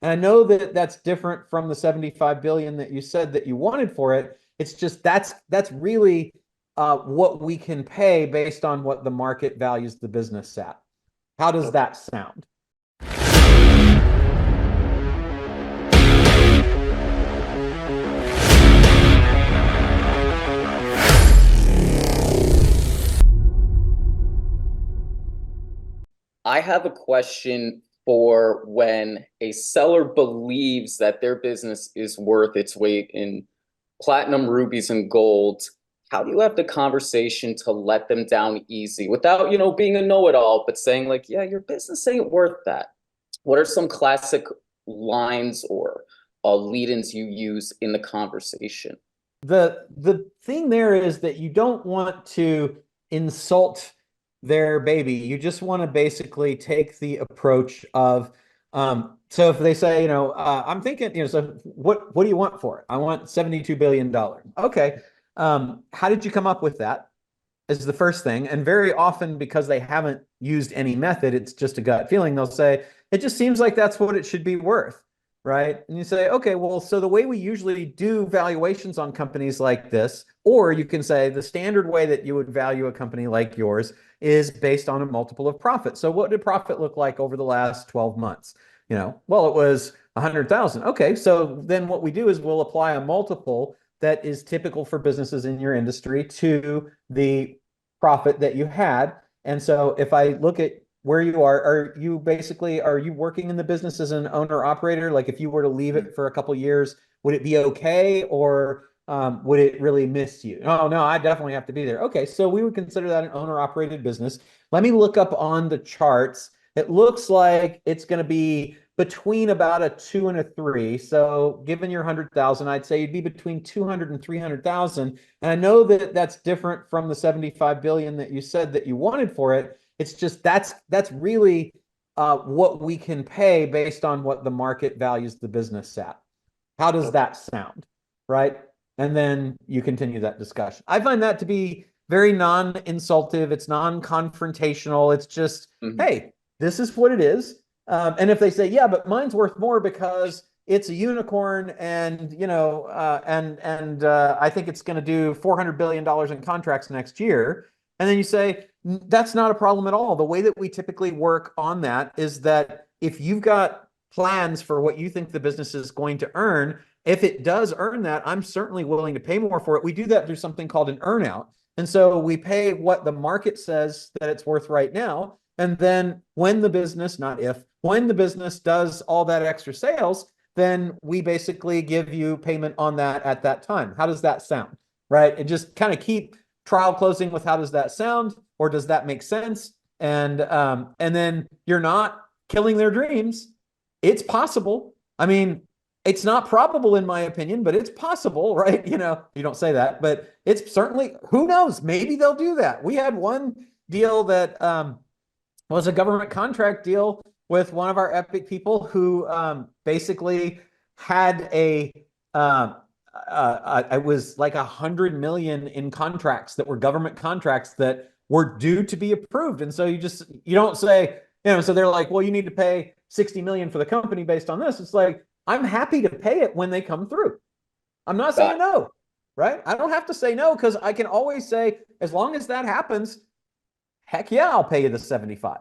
And I know that that's different from the 75 billion that you said that you wanted for it. It's just that's really what we can pay based on what the market values the business at. How does that sound? I have a question for when a seller believes that their business is worth its weight in platinum, rubies, and gold. How do you have the conversation to let them down easy without, being a know-it-all, but saying like, yeah, your business ain't worth that? What are some classic lines or lead-ins you use in the conversation? The thing there is that you don't want to insult their baby. You just want to basically take the approach of so if they say, I'm thinking, so what do you want for it? I want $72 billion. Okay. How did you come up with that? Is the first thing. And very often, because they haven't used any method, it's just a gut feeling. They'll say, it just seems like that's what it should be worth. Right. And you say, okay, well, so the way we usually do valuations on companies like this, or you can say the standard way that you would value a company like yours is based on a multiple of profit. So what did profit look like over the last 12 months? Well, it was 100,000. Okay. So then what we do is we'll apply a multiple that is typical for businesses in your industry to the profit that you had. And so if I look at where you are you working in the business as an owner operator? Like if you were to leave it for a couple years, would it be okay? Or would it really miss you? Oh, no, I definitely have to be there. Okay, so we would consider that an owner operated business. Let me look up on the charts. It looks like it's going to be between about a 2 and a 3. So given your 100,000, I'd say you'd be between 200 and 300,000. And I know that that's different from the 75 billion that you said that you wanted for it. It's just that's really what we can pay based on what the market values the business at. How does that sound? Right? And then you continue that discussion. I find that to be very non-insultive. It's non-confrontational. It's just, Mhm. hey, this is what it is. And if they say, yeah, but mine's worth more because it's a unicorn, and I think it's going to do $400 billion in contracts next year. And then you say, that's not a problem at all. The way that we typically work on that is that if you've got plans for what you think the business is going to earn, if it does earn that, I'm certainly willing to pay more for it. We do that through something called an earnout. And so we pay what the market says that it's worth right now. And then when the business, not if, when the business does all that extra sales, then we basically give you payment on that at that time. How does that sound? Right? And just kind of keep trial closing with how does that sound, or does that make sense? And then you're not killing their dreams. It's possible. I mean, it's not probable in my opinion, but it's possible, right? You don't say that, but it's certainly, who knows? Maybe they'll do that. We had one deal that was a government contract deal with one of our Epic people who basically had it was like 100 million in contracts that were government contracts that were due to be approved. And so you don't say, so they're like, well, you need to pay 60 million for the company based on this. It's like, I'm happy to pay it when they come through. I'm not saying Got no, right? I don't have to say no because I can always say, as long as that happens, heck yeah, I'll pay you the 75,